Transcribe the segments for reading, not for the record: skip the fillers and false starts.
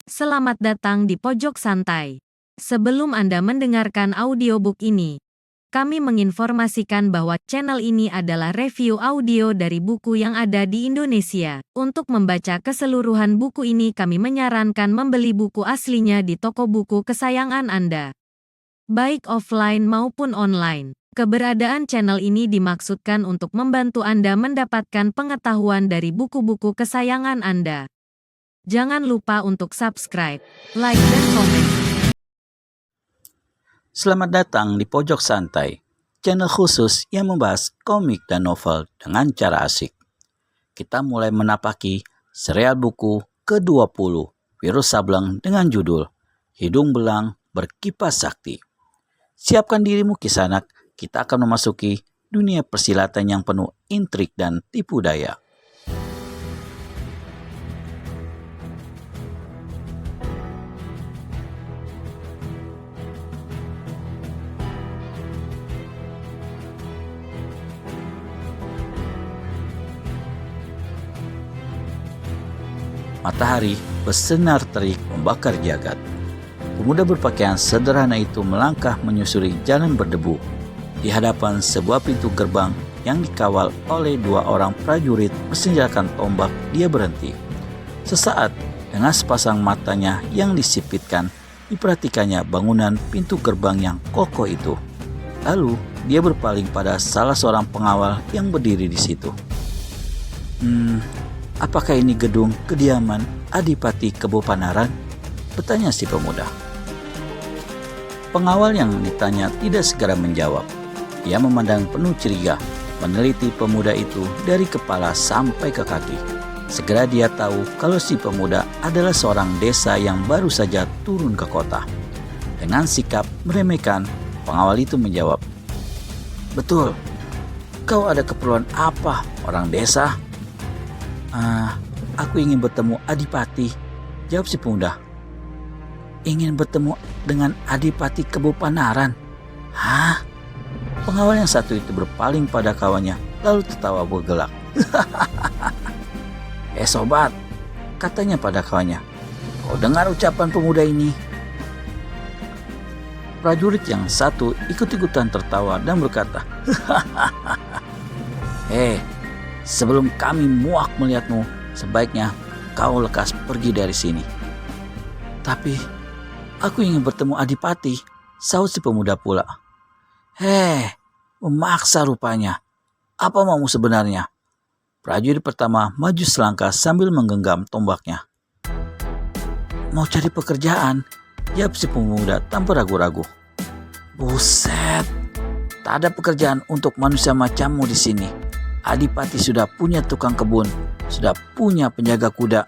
Selamat datang di Pojok Santai. Sebelum Anda mendengarkan audiobook ini, kami menginformasikan bahwa channel ini adalah review audio dari buku yang ada di Indonesia. Untuk membaca keseluruhan buku ini, kami menyarankan membeli buku aslinya di toko buku kesayangan Anda, baik offline maupun online. Keberadaan channel ini dimaksudkan untuk membantu Anda mendapatkan pengetahuan dari buku-buku kesayangan Anda. Jangan lupa untuk subscribe, like, dan komen. Selamat datang di Pojok Santai, channel khusus yang membahas komik dan novel dengan cara asik. Kita mulai menapaki serial buku ke-20 Virus Sableng dengan judul Hidung Belang Berkipas Sakti. Siapkan dirimu kisanak, kita akan memasuki dunia persilatan yang penuh intrik dan tipu daya. Matahari bersinar terik membakar jagat. Pemuda berpakaian sederhana itu melangkah menyusuri jalan berdebu. Di hadapan sebuah pintu gerbang yang dikawal oleh dua orang prajurit bersenjatakan tombak, dia berhenti. Sesaat, dengan sepasang matanya yang disipitkan, diperhatikannya bangunan pintu gerbang yang kokoh itu. Lalu, dia berpaling pada salah seorang pengawal yang berdiri di situ. Apakah ini gedung kediaman Adipati Kebo Panaran? Bertanya si pemuda. Pengawal yang ditanya tidak segera menjawab. Ia memandang penuh curiga, meneliti pemuda itu dari kepala sampai ke kaki. Segera dia tahu kalau si pemuda adalah seorang desa yang baru saja turun ke kota. Dengan sikap meremehkan, pengawal itu menjawab, "Betul, kau ada keperluan apa, orang desa?" Aku ingin bertemu Adipati," jawab si pemuda. "Ingin bertemu dengan Adipati Kebo Panaran?" "Hah?" Pengawal yang satu itu berpaling pada kawannya, lalu tertawa bergelak. Sobat," katanya pada kawannya, "kau dengar ucapan pemuda ini?" Prajurit yang satu ikut-ikutan tertawa dan berkata, Sebelum kami muak melihatmu, sebaiknya kau lekas pergi dari sini." "Tapi aku ingin bertemu Adipati," sahut si pemuda pula. Memaksa rupanya. Apa maumu sebenarnya?" Prajurit pertama maju selangkah sambil menggenggam tombaknya. "Mau cari pekerjaan," jawab si pemuda tanpa ragu-ragu. "Buset, tak ada pekerjaan untuk manusia macammu di sini. Adipati sudah punya tukang kebun, sudah punya penjaga kuda."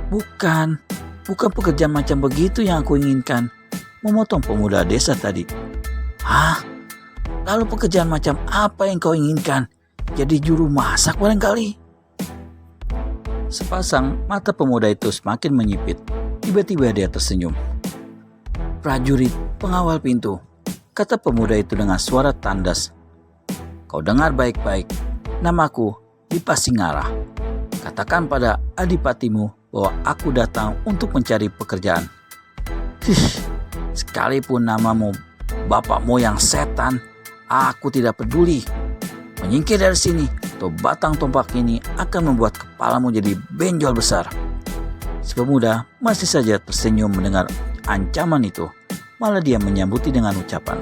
Bukan pekerjaan macam begitu yang aku inginkan," memotong pemuda desa tadi. "Hah? Lalu pekerjaan macam apa yang kau inginkan? Jadi juru masak barangkali?" Sepasang mata pemuda itu semakin menyipit. Tiba-tiba dia tersenyum. "Prajurit pengawal pintu," kata pemuda itu dengan suara tandas. "Kau dengar baik-baik, namaku Dipa Singara. Katakan pada adipatimu bahwa aku datang untuk mencari pekerjaan." "Sekalipun namamu bapak moyang setan, aku tidak peduli. Menyingkir dari sini, atau batang tombak ini akan membuat kepalamu jadi benjol besar." Si pemuda masih saja tersenyum mendengar ancaman itu. Malah dia menyambuti dengan ucapan,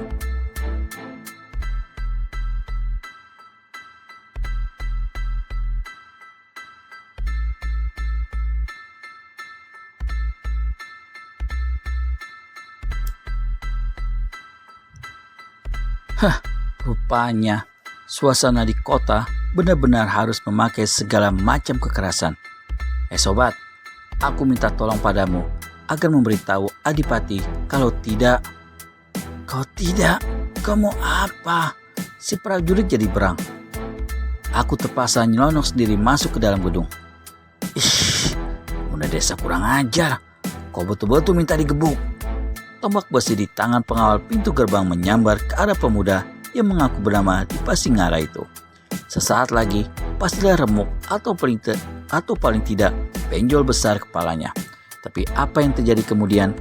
"Rupanya suasana di kota benar-benar harus memakai segala macam kekerasan. Sobat, aku minta tolong padamu agar memberitahu Adipati. Kalau tidak..." "Kau tidak? Kau mau apa?" Si prajurit jadi berang. "Aku terpaksa nyelonong sendiri masuk ke dalam gedung." "Pemuda desa kurang ajar. Kau betul-betul minta digebuk." Tombak besi di tangan pengawal pintu gerbang menyambar ke arah pemuda yang mengaku bernama Dipa Singara itu. Sesaat lagi, pastilah remuk atau paling tidak benjol besar kepalanya. Tapi apa yang terjadi kemudian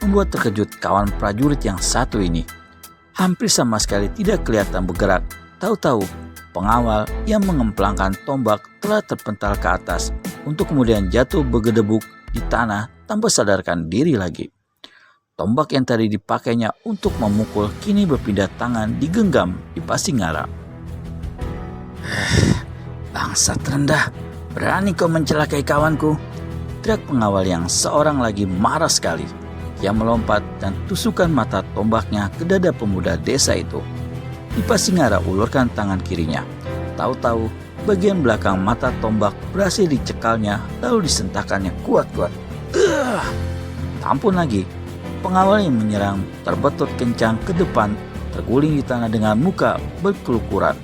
membuat terkejut kawan prajurit yang satu ini. Hampir sama sekali tidak kelihatan bergerak. Tahu-tahu pengawal yang mengemplangkan tombak telah terpental ke atas untuk kemudian jatuh bergedebuk di tanah tanpa sadarkan diri lagi. Tombak yang tadi dipakainya untuk memukul kini berpindah tangan digenggam di Pasingara. Bangsat rendah, berani kau mencelakai kawanku? Teriak pengawal yang seorang lagi marah sekali. Ia melompat dan tusukkan mata tombaknya ke dada pemuda desa itu. Pasingara ulurkan tangan kirinya. Tahu-tahu bagian belakang mata tombak berhasil dicekalnya lalu disentakkannya kuat-kuat. Tampun lagi, pengawal yang menyerang terbetot kencang ke depan, terguling di tanah dengan muka berkelukuran.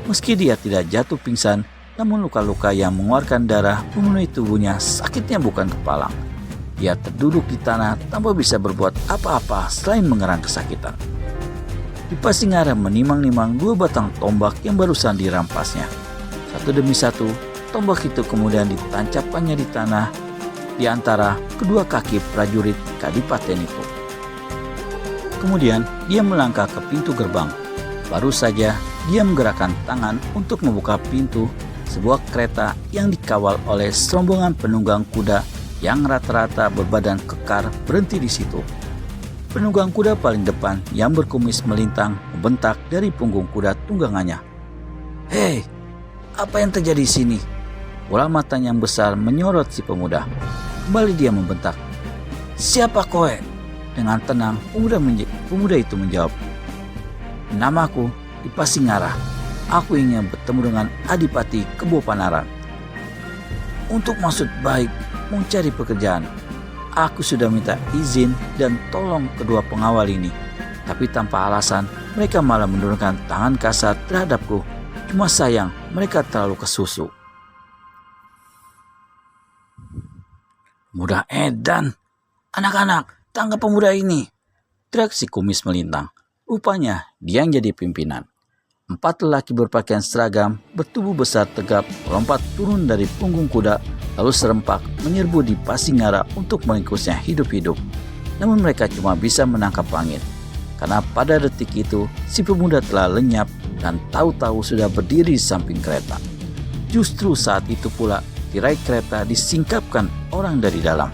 Meski dia tidak jatuh pingsan, namun luka-luka yang mengeluarkan darah memenuhi tubuhnya sakitnya bukan kepalang. Ia terduduk di tanah tanpa bisa berbuat apa-apa selain mengerang kesakitan. Pasingara menimang-nimang 2 batang tombak yang barusan dirampasnya. Satu demi satu, tombak itu kemudian ditancapkannya di tanah di antara kedua kaki prajurit kadipaten itu. Kemudian dia melangkah ke pintu gerbang. Baru saja dia menggerakkan tangan untuk membuka pintu sebuah kereta yang dikawal oleh serombongan penunggang kuda yang rata-rata berbadan kekar berhenti di situ. Penunggang kuda paling depan yang berkumis melintang membentak dari punggung kuda tunggangannya. "Hei, apa yang terjadi di sini?" Bola matanya yang besar menyorot si pemuda. Kembali dia membentak, "Siapa kowe?" Dengan tenang pemuda itu menjawab, "Namaku Pasingara. Aku ingin bertemu dengan Adipati Kebopanaran. Untuk maksud baik mencari pekerjaan. Aku sudah minta izin dan tolong kedua pengawal ini. Tapi tanpa alasan mereka malah menurunkan tangan kasar terhadapku. Cuma sayang mereka terlalu kesusu." "Muda edan, anak-anak tangkap pemuda ini!" teriak si kumis melintang. Rupanya dia yang jadi pimpinan. 4 lelaki berpakaian seragam, bertubuh besar tegap, melompat turun dari punggung kuda, lalu serempak menyerbu di Pasingara untuk meringkusnya hidup-hidup. Namun mereka cuma bisa menangkap angin, karena pada detik itu si pemuda telah lenyap dan tahu-tahu sudah berdiri di samping kereta. Justru saat itu pula tirai kereta disingkapkan orang dari dalam.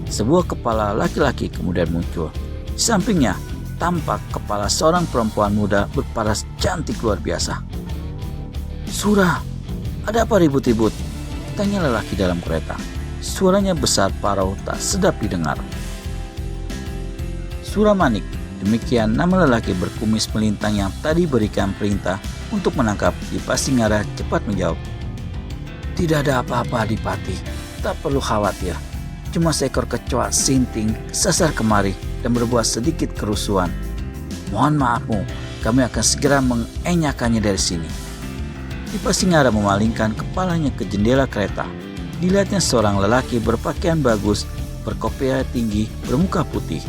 Sebuah kepala laki-laki kemudian muncul. Di sampingnya tampak kepala seorang perempuan muda berparas cantik luar biasa. "Sura, ada apa ribut-ribut?" tanya lelaki dalam kereta. Suaranya besar parau tak sedap didengar. "Suramanik," demikian nama lelaki berkumis melintang yang tadi berikan perintah untuk menangkap Pasingara cepat menjawab. "Tidak ada apa-apa Adipati, tak perlu khawatir. Cuma seekor kecoa sinting sasar kemari dan berbuat sedikit kerusuhan. Mohon maafmu, kami akan segera mengenyahkannya dari sini." Pasingara memalingkan kepalanya ke jendela kereta. Dilihatnya seorang lelaki berpakaian bagus, berkopiah tinggi, bermuka putih.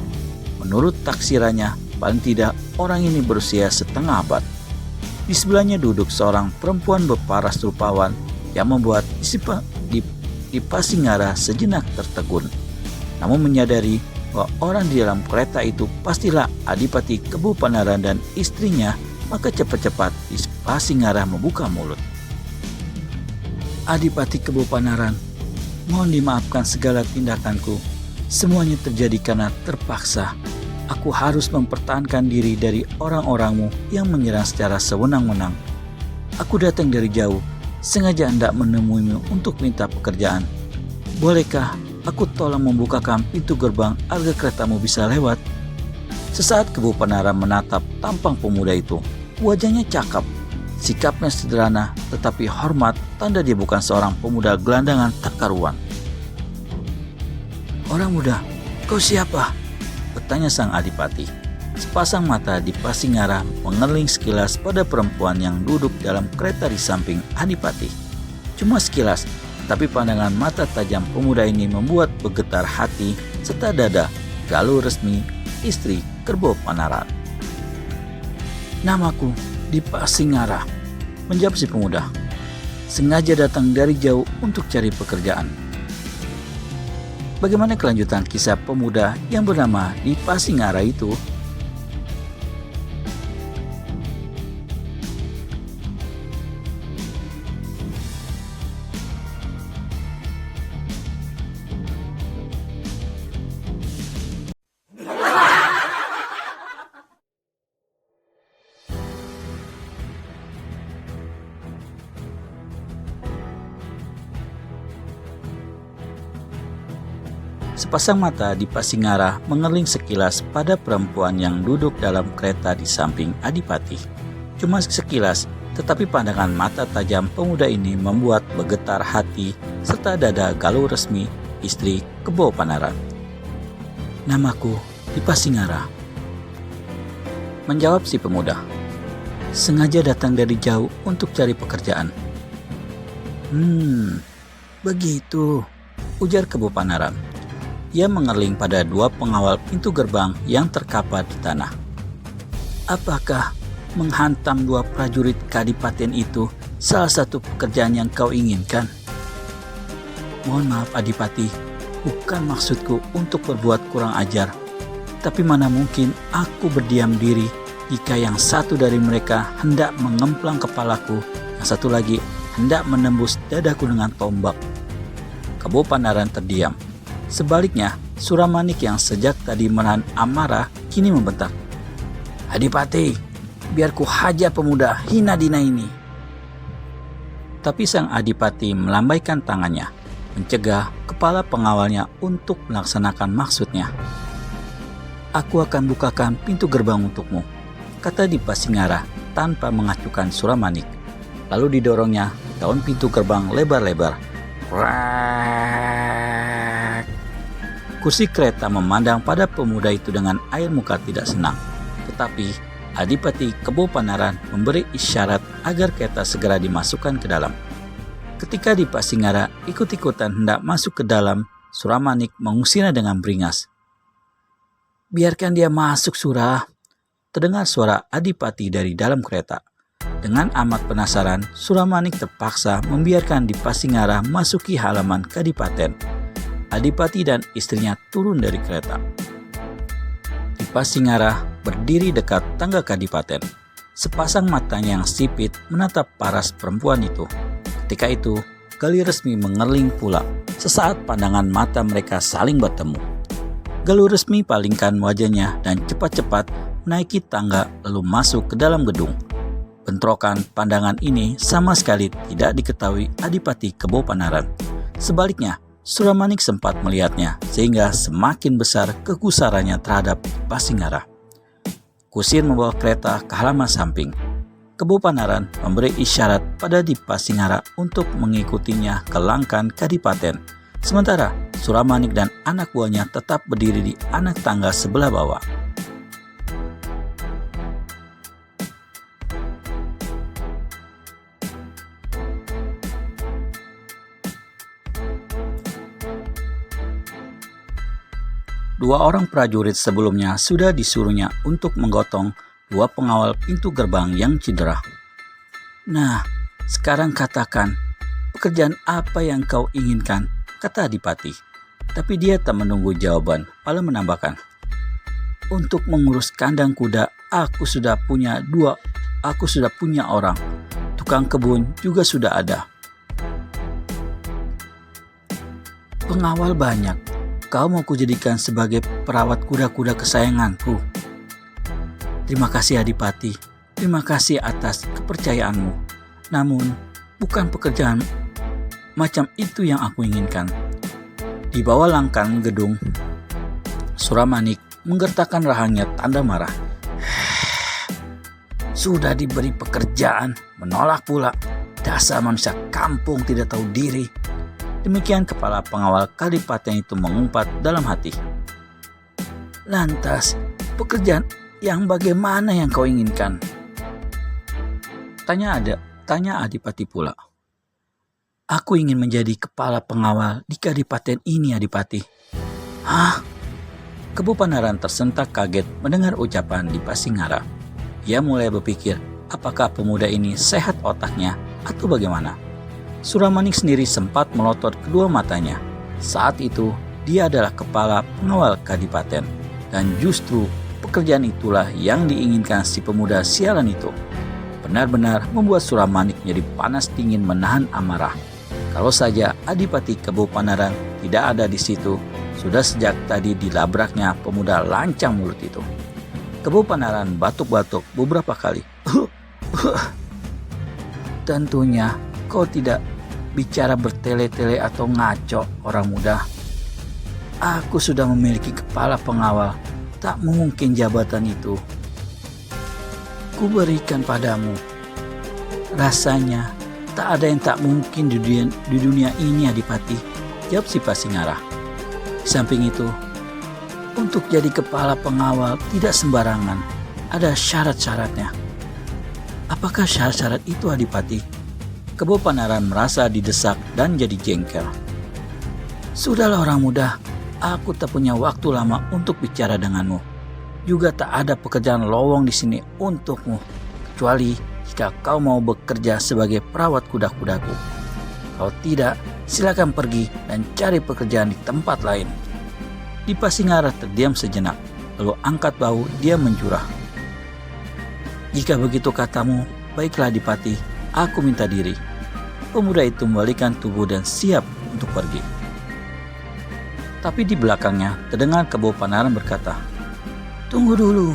Menurut taksirannya, paling tidak orang ini berusia setengah abad. Di sebelahnya duduk seorang perempuan berparas rupawan yang membuat Pasingara sejenak tertegun. Namun menyadari bahwa orang di dalam kereta itu pastilah Adipati Kebopanaran dan istrinya, maka cepat-cepat Pasingara membuka mulut. "Adipati Kebopanaran, mohon dimaafkan segala tindakanku. Semuanya terjadi karena terpaksa. Aku harus mempertahankan diri dari orang-orangmu yang menyerang secara sewenang-wenang. Aku datang dari jauh, sengaja hendak menemuimu untuk minta pekerjaan. Bolehkah aku tolong membukakan pintu gerbang agar keretamu bisa lewat?" Sesaat Kebopanaran menatap tampang pemuda itu. Wajahnya cakap, sikapnya sederhana tetapi hormat, tanda dia bukan seorang pemuda gelandangan tak karuan. "Orang muda, kau siapa?" bertanya sang adipati. Sepasang mata di Pasingara mengerling sekilas pada perempuan yang duduk dalam kereta di samping adipati. Cuma sekilas, tapi pandangan mata tajam pemuda ini membuat bergetar hati serta dada Galuh Resmi, istri Kebopanaran. "Namaku Pasingara," menjawab si pemuda. "Sengaja datang dari jauh untuk cari pekerjaan." bagaimana kelanjutan kisah pemuda yang bernama Dipasingara itu? Sepasang mata Dipasingara mengerling sekilas pada perempuan yang duduk dalam kereta di samping Adipati. Cuma sekilas, tetapi pandangan mata tajam pemuda ini membuat bergetar hati serta dada Galuh Resmi, istri Kebo Panaran. "Namaku Dipasingara," menjawab si pemuda. "Sengaja datang dari jauh untuk cari pekerjaan." Begitu," ujar Kebo Panaran. Ia mengerling pada dua pengawal pintu gerbang yang terkapar di tanah. "Apakah menghantam dua prajurit kadipaten itu salah satu pekerjaan yang kau inginkan?" "Mohon maaf Adipati, bukan maksudku untuk berbuat kurang ajar. Tapi mana mungkin aku berdiam diri jika yang satu dari mereka hendak mengemplang kepalaku, yang satu lagi hendak menembus dadaku dengan tombak." Kebo Panaran terdiam. Sebaliknya, Suramanik yang sejak tadi menahan amarah kini membentak, "Adipati, biar ku hajar pemuda hina dina ini." Tapi sang Adipati melambaikan tangannya, mencegah kepala pengawalnya untuk melaksanakan maksudnya. "Aku akan bukakan pintu gerbang untukmu," kata Dipasingara tanpa mengacukan Suramanik. Lalu didorongnya daun pintu gerbang lebar-lebar. Kursi kereta memandang pada pemuda itu dengan air muka tidak senang. Tetapi Adipati Kebo Panaran memberi isyarat agar kereta segera dimasukkan ke dalam. Ketika Dipasingara ikut-ikutan hendak masuk ke dalam, Suramanik mengusirnya dengan beringas. "Biarkan dia masuk, Surah," terdengar suara Adipati dari dalam kereta. Dengan amat penasaran, Suramanik terpaksa membiarkan Dipasingara masuki halaman kadipaten. Adipati dan istrinya turun dari kereta. Dipasingara berdiri dekat tangga kadipaten. Sepasang matanya yang sipit menatap paras perempuan itu. Ketika itu, Galuh Resmi mengerling pula. Sesaat pandangan mata mereka saling bertemu. Galuh Resmi palingkan wajahnya dan cepat-cepat menaiki tangga lalu masuk ke dalam gedung. Bentrokan pandangan ini sama sekali tidak diketahui Adipati Kebo Panaran. Sebaliknya, Suramanik sempat melihatnya sehingga semakin besar kegusarannya terhadap Dipasingara. Kusir membawa kereta ke halaman samping. Kebo Panaran memberi isyarat pada Dipasingara untuk mengikutinya ke langkan kadipaten. Sementara Suramanik dan anak buahnya tetap berdiri di anak tangga sebelah bawah. Dua orang prajurit sebelumnya sudah disuruhnya untuk menggotong dua pengawal pintu gerbang yang cedera. "Nah, sekarang katakan, pekerjaan apa yang kau inginkan?" kata Adipati. Tapi dia tak menunggu jawaban, malah menambahkan, "Untuk mengurus kandang kuda, aku sudah punya orang. Tukang kebun juga sudah ada. Pengawal banyak. Kau mau kujadikan sebagai perawat kuda-kuda kesayanganku." "Terima kasih Adipati, terima kasih atas kepercayaanmu. Namun, bukan pekerjaan macam itu yang aku inginkan." Di bawah langkan gedung, Suramanik menggertakkan rahangnya tanda marah. "Sudah diberi pekerjaan, menolak pula. Dasar manusia kampung tidak tahu diri." Demikian kepala pengawal kadipaten itu mengumpat dalam hati. "Lantas, pekerjaan yang bagaimana yang kau inginkan?" Tanya Adipati pula. "Aku ingin menjadi kepala pengawal di kadipaten ini, Adipati." "Hah?" Kebo Panaran tersentak kaget mendengar ucapan Dipasingara. Ia mulai berpikir apakah pemuda ini sehat otaknya atau bagaimana. Suramanik sendiri sempat melotot kedua matanya. Saat itu, dia adalah kepala pengawal kadipaten. Dan justru pekerjaan itulah yang diinginkan si pemuda sialan itu. Benar-benar membuat Suramanik menjadi panas dingin menahan amarah. Kalau saja Adipati Kebo Panaran tidak ada di situ, sudah sejak tadi dilabraknya pemuda lancang mulut itu. Kebo Panaran batuk-batuk beberapa kali. Tentunya kau tidak bicara bertele-tele atau ngaco, orang muda. Aku sudah memiliki kepala pengawal, tak mungkin jabatan itu kuberikan padamu. Rasanya tak ada yang tak mungkin di dunia ini, Adipati, jawab si Pasingara. Di samping itu, untuk jadi kepala pengawal tidak sembarangan, ada syarat-syaratnya. Apakah syarat-syarat itu, Adipati? Kebo Panaran merasa didesak dan jadi jengkel. Sudahlah orang muda, aku tak punya waktu lama untuk bicara denganmu. Juga tak ada pekerjaan lowong di sini untukmu, kecuali jika kau mau bekerja sebagai perawat kuda-kudaku. Kalau tidak, silakan pergi dan cari pekerjaan di tempat lain. Di Pasingara terdiam sejenak, lalu angkat bahu dia menjurah. Jika begitu katamu, baiklah Adipati, aku minta diri. Pemuda itu membalikkan tubuh dan siap untuk pergi. Tapi di belakangnya terdengar Kebo Panaran berkata, "Tunggu dulu."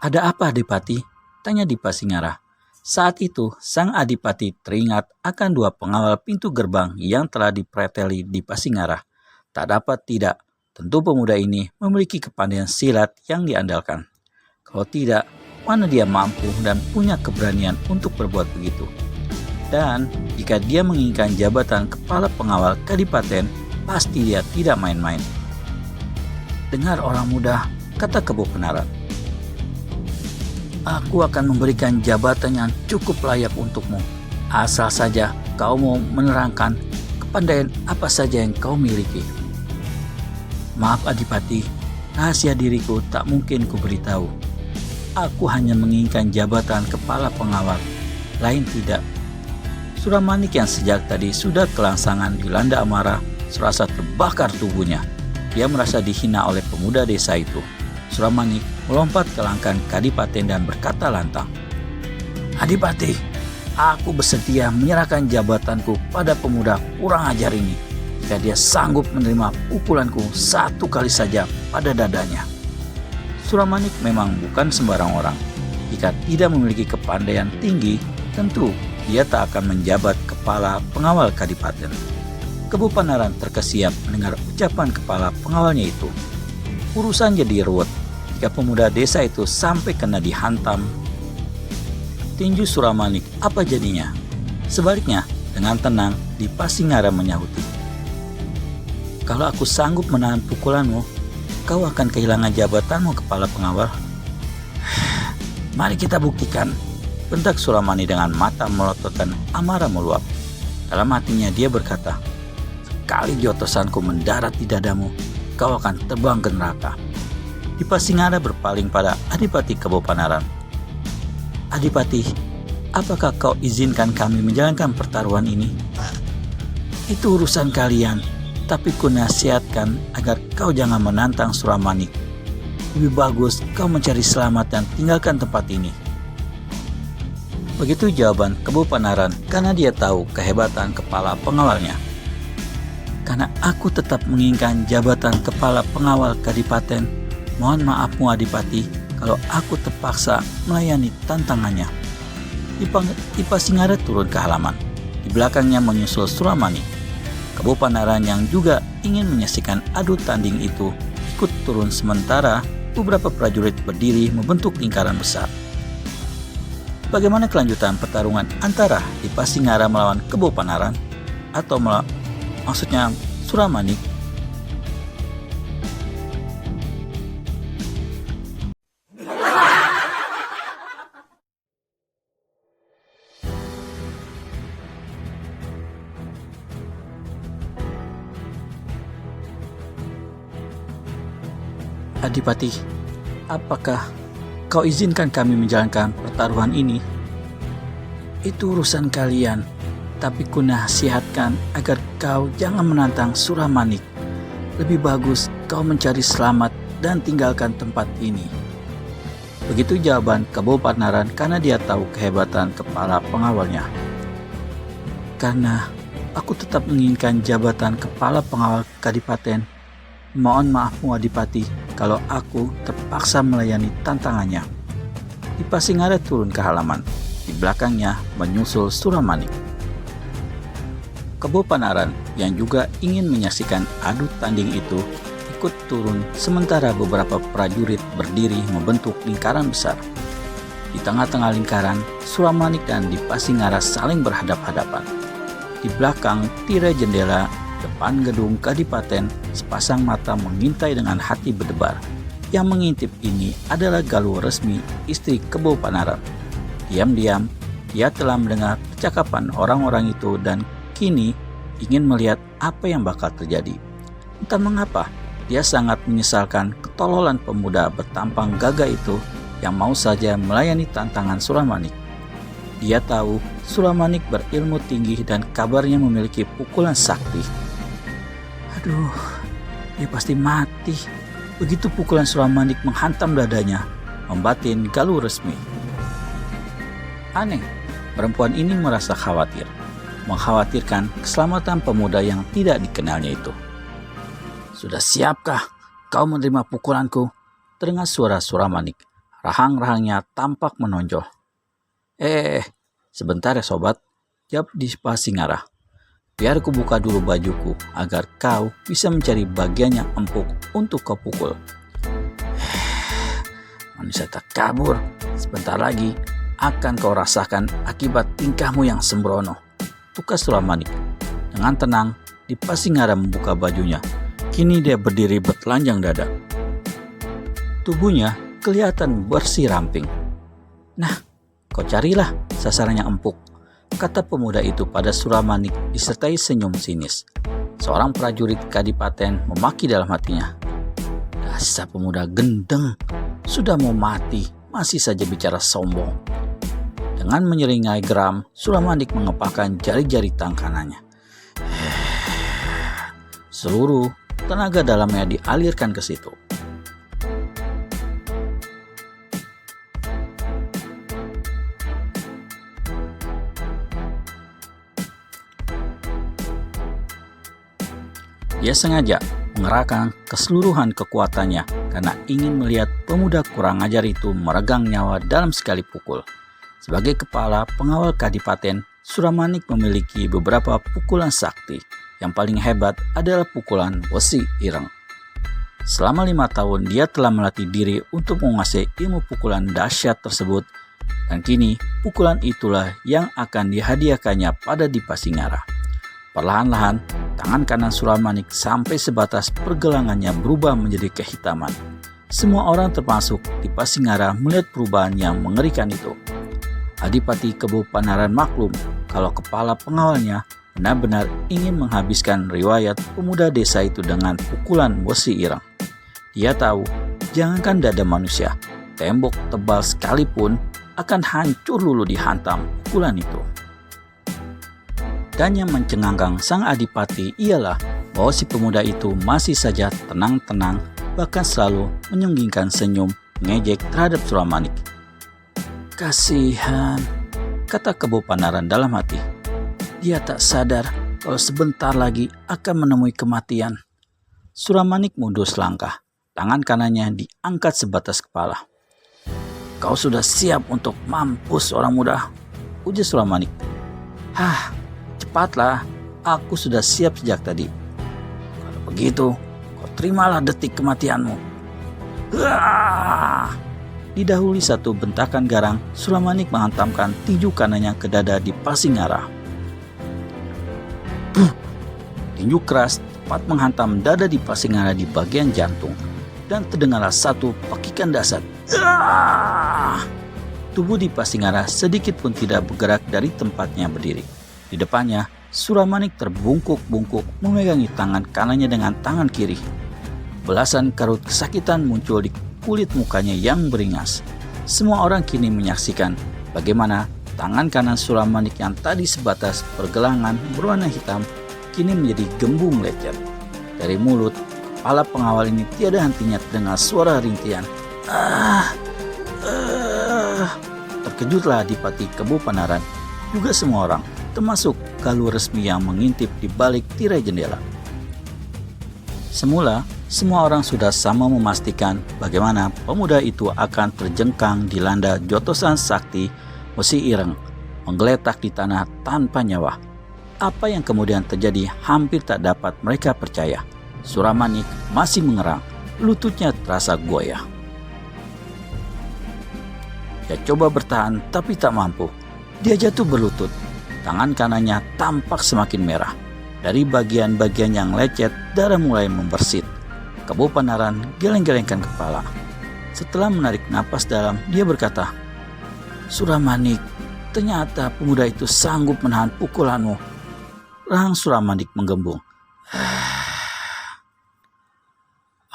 "Ada apa, Adipati?" tanya di Pasingara. Saat itu, sang Adipati teringat akan dua pengawal pintu gerbang yang telah dipreteli di Pasingara. Tak dapat tidak, tentu pemuda ini memiliki kepandaian silat yang diandalkan. Kalau tidak, mana dia mampu dan punya keberanian untuk berbuat begitu? Dan jika dia menginginkan jabatan kepala pengawal kadipaten, pasti dia tidak main-main. "Dengar orang muda," kata Kebo Panaran. "Aku akan memberikan jabatan yang cukup layak untukmu. Asal saja kau mau menerangkan kepandaian apa saja yang kau miliki." "Maaf Adipati, rahasia diriku tak mungkin kuberitahu. Aku hanya menginginkan jabatan kepala pengawal, lain tidak." Suramanik yang sejak tadi sudah kelangsangan dilanda amarah serasa terbakar tubuhnya. Dia merasa dihina oleh pemuda desa itu. Suramanik melompat ke langkan kadipaten dan berkata lantang, "Adipati, aku bersedia menyerahkan jabatanku pada pemuda kurang ajar ini jika dia sanggup menerima pukulanku satu kali saja pada dadanya." Suramanik memang bukan sembarang orang. Jika tidak memiliki kepandaian tinggi, tentu dia tak akan menjabat kepala pengawal kadipaten. Kebo Panaran terkesiap mendengar ucapan kepala pengawalnya itu. Urusan jadi ruwet jika pemuda desa itu sampai kena dihantam tinju Suramanik, apa jadinya? Sebaliknya, dengan tenang di Pasingara menyahuti, "Kalau aku sanggup menahan pukulanmu, kau akan kehilangan jabatanmu kepala pengawal." "Mari kita buktikan," bentak Suramanik dengan mata melotot dan amarah meluap. Dalam hatinya dia berkata, "Sekali jotosanku mendarat di dadamu, kau akan terbang ke neraka." Di Pasingara berpaling pada Adipati Kebo Panaran. "Adipati, apakah kau izinkan kami menjalankan pertaruhan ini?" "Itu urusan kalian, tapi ku nasihatkan agar kau jangan menantang Suramanik. Lebih bagus kau mencari selamat dan tinggalkan tempat ini." Begitu jawaban Kebo Panaran karena dia tahu kehebatan kepala pengawalnya. "Karena aku tetap menginginkan jabatan kepala pengawal kadipaten, mohon maafmu Adipati kalau aku terpaksa melayani tantangannya." Di Pasingara turun ke halaman. Di belakangnya menyusul Suramanik. Kebo Panaran yang juga ingin menyaksikan adu tanding itu ikut turun, sementara beberapa prajurit berdiri membentuk lingkaran besar. Bagaimana kelanjutan pertarungan antara di Pasingara melawan Kebo Panaran atau maksudnya Suramanik? "Adipati, apakah kau izinkan kami menjalankan pertaruhan ini?" "Itu urusan kalian. Tapi kunasihatkan agar kau jangan menantang Suramanik. Lebih bagus kau mencari selamat dan tinggalkan tempat ini. Begitu jawaban Kebo Panaran karena dia tahu kehebatan kepala pengawalnya. Karena aku tetap menginginkan jabatan kepala pengawal Kadipaten. Mohon maafmu Adipati kalau aku terpaksa melayani tantangannya. Dipasinggara turun ke halaman. Di belakangnya menyusul Suramanik. Kebo Panaran yang juga ingin menyaksikan adu tanding itu ikut turun sementara beberapa prajurit berdiri membentuk lingkaran besar. Di tengah-tengah lingkaran, Suramanik dan Dipasinggara saling berhadap-hadapan. Di belakang tirai jendela depan gedung Kadipaten, sepasang mata mengintai dengan hati berdebar. Yang mengintip ini adalah Galuh Resmi, istri Kebo Panaran. Diam-diam, dia telah mendengar percakapan orang-orang itu dan kini ingin melihat apa yang bakal terjadi. Entah mengapa, dia sangat menyesalkan ketololan pemuda bertampang gagah itu yang mau saja melayani tantangan Suramanik. Dia tahu Suramanik berilmu tinggi dan kabarnya memiliki pukulan sakti. Aduh, dia pasti mati. Begitu pukulan Suramanik menghantam dadanya, membatin Galuh Resmi. Aneh, perempuan ini merasa khawatir. Mengkhawatirkan keselamatan pemuda yang tidak dikenalnya itu. Sudah siapkah kau menerima pukulanku? Terdengar suara Suramanik. Rahang-rahangnya tampak menonjol. Sebentar ya sobat, jawab Dipasinggara. Biar ku buka dulu bajuku agar kau bisa mencari bagian yang empuk untuk kau pukul. Manusia tak kabur, sebentar lagi akan kau rasakan akibat tingkahmu yang sembrono. Tukas Suramanik. Dengan tenang, Dipasinggara membuka bajunya. Kini dia berdiri bertelanjang dada. Tubuhnya kelihatan bersih ramping. Nah, kau carilah sasaran yang empuk, kata pemuda itu pada Suramanik disertai senyum sinis. Seorang prajurit Kadipaten memaki dalam hatinya. Dasar pemuda gendeng, sudah mau mati, masih saja bicara sombong. Dengan menyeringai geram, Suramanik mengepakkan jari-jari tangan kanannya. Seluruh tenaga dalamnya dialirkan ke situ. Dia sengaja mengerahkan keseluruhan kekuatannya karena ingin melihat pemuda kurang ajar itu meregang nyawa dalam sekali pukul. Sebagai kepala pengawal Kadipaten, Suramanik memiliki beberapa pukulan sakti. Yang paling hebat adalah pukulan Wesi Ireng. Selama 5 tahun dia telah melatih diri untuk menguasai ilmu pukulan dahsyat tersebut, dan kini pukulan itulah yang akan dihadiahkannya pada Dipasinggara. Perlahan-lahan, tangan kanan Suramanik sampai sebatas pergelangannya berubah menjadi kehitaman. Semua orang termasuk Dipasinggara melihat perubahan yang mengerikan itu. Adipati Kebo Panaran maklum kalau kepala pengawalnya benar-benar ingin menghabiskan riwayat pemuda desa itu dengan pukulan Wesi Ireng. Dia tahu, jangankan dada manusia, tembok tebal sekalipun akan hancur lulu dihantam pukulan itu. Dan yang mencengangkan sang adipati ialah bahwa si pemuda itu masih saja tenang-tenang, bahkan selalu menyunggingkan senyum ngejek terhadap Suramanik. Kasihan, kata Kebo Panaran dalam hati. Dia tak sadar kalau sebentar lagi akan menemui kematian. Suramanik mundur selangkah, tangan kanannya diangkat sebatas kepala. Kau sudah siap untuk mampus orang muda, ujar Suramanik. Cepatlah, aku sudah siap sejak tadi. Kalau begitu, kau terimalah detik kematianmu. Didahului satu bentakan garang, Suramanik menghantamkan tinju kanannya ke dada Dipasinggara. Tinju keras tepat menghantam dada Dipasinggara di bagian jantung, dan terdengarlah satu pakikan dahsyat. Tubuh Dipasinggara sedikit pun tidak bergerak dari tempatnya berdiri. Di depannya, Suramanik terbungkuk-bungkuk memegangi tangan kanannya dengan tangan kiri. Belasan karut kesakitan muncul di kulit mukanya yang beringas. Semua orang kini menyaksikan bagaimana Tangan kanan Suramanik yang tadi sebatas pergelangan berwarna hitam kini menjadi gembung lecet. Dari mulut, kepala pengawal ini tiada hentinya terdengar suara rintihan. Terkejutlah Adipati Kebu Panaran, juga semua orang, termasuk Galuh Resmi yang mengintip di balik tirai jendela. Semula, semua orang sudah sama memastikan bagaimana pemuda itu akan terjengkang dilanda jotosan sakti Wesi Ireng, menggeletak di tanah tanpa nyawa. Apa yang kemudian terjadi hampir tak dapat mereka percaya. Suramanik masih mengerang, lututnya terasa goyah. Dia coba bertahan tapi tak mampu. Dia jatuh berlutut. Tangan kanannya tampak semakin merah. Dari bagian-bagian yang lecet, darah mulai membersit. Kebu Panaran geleng-gelengkan kepala. Setelah menarik napas dalam, dia berkata, "Suramanik, ternyata pemuda itu sanggup menahan pukulanmu." Rahang Suramanik menggembung.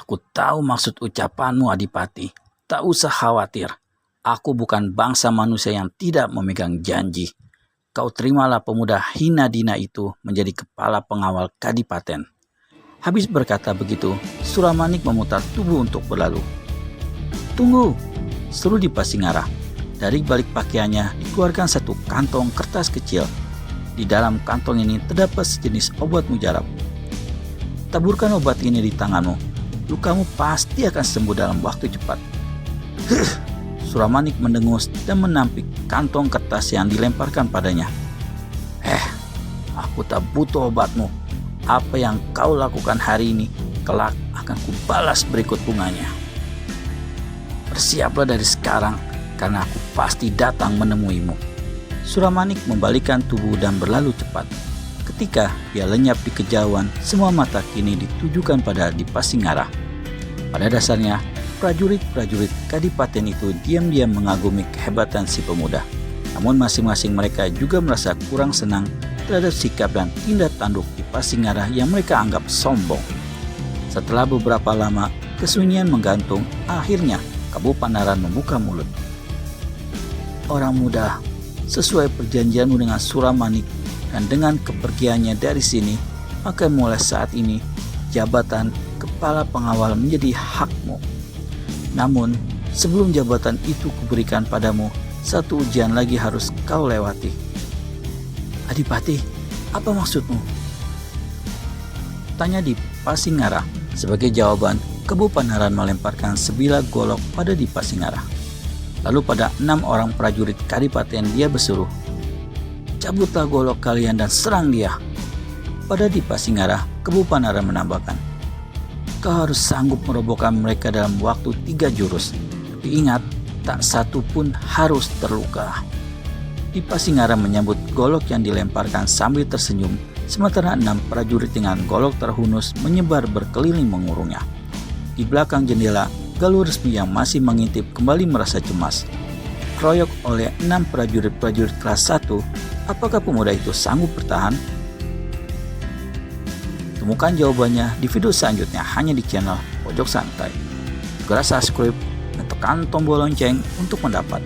"Aku tahu maksud ucapanmu, Adipati. Tak usah khawatir. Aku bukan bangsa manusia yang tidak memegang janji. Kau terimalah pemuda hina dina itu menjadi kepala pengawal Kadipaten." Habis berkata begitu, Suramanik memutar tubuh untuk berlalu. "Tunggu!" seru Dipasingara. Dari balik pakaiannya dikeluarkan satu kantong kertas kecil. Di dalam kantong ini terdapat sejenis obat mujarab. "Taburkan obat ini di tanganmu. Lukamu pasti akan sembuh dalam waktu cepat." Suramanik mendengus dan menampik kantong kertas yang dilemparkan padanya. Aku tak butuh obatmu. Apa yang kau lakukan hari ini, kelak akan kubalas berikut bunganya. Bersiaplah dari sekarang, karena aku pasti datang menemuimu." Suramanik membalikan tubuh dan berlalu cepat. Ketika dia lenyap di kejauhan, semua mata kini ditujukan pada Dipasingara. Pada dasarnya, prajurit-prajurit Kadipaten itu diam-diam mengagumi kehebatan si pemuda. Namun masing-masing mereka juga merasa kurang senang terhadap sikap dan tindak tanduk Dipasingara yang mereka anggap sombong. Setelah beberapa lama kesunyian menggantung, akhirnya Kebu Panaran membuka mulut. "Orang muda, sesuai perjanjianmu dengan Suramanik dan dengan kepergiannya dari sini, maka mulai saat ini jabatan kepala pengawal menjadi hakmu. Namun, sebelum jabatan itu kuberikan padamu, satu ujian lagi harus kau lewati." "Adipati, apa maksudmu?" tanya Dipasingara. Sebagai jawaban, Kebu Panaran melemparkan sebilah golok pada Dipasingara. Lalu pada 6 orang prajurit Kadipaten dia bersuruh, "Cabutlah golok kalian dan serang dia." Pada Dipasingara, Kebu Panaran menambahkan, "Kau harus sanggup merobohkan mereka dalam waktu 3 jurus. Tapi ingat, tak satu pun harus terluka." Dipasingara menyambut golok yang dilemparkan sambil tersenyum, sementara 6 prajurit dengan golok terhunus menyebar berkeliling mengurungnya. Di belakang jendela, Galuh Resmi yang masih mengintip kembali merasa cemas. Keroyok oleh 6 prajurit-prajurit kelas 1, apakah pemuda itu sanggup bertahan? Temukan jawabannya di video selanjutnya hanya di channel Pojok Santai. Segera subscribe dan tekan tombol lonceng untuk mendapat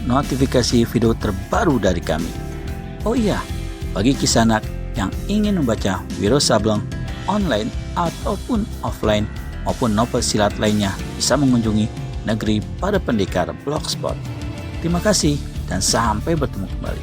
notifikasi video terbaru dari kami. Oh iya, bagi kisanak yang ingin membaca Wiro Sableng online ataupun offline maupun novel silat lainnya, bisa mengunjungi Negeri Para Pendekar Blogspot. Terima kasih dan sampai bertemu kembali.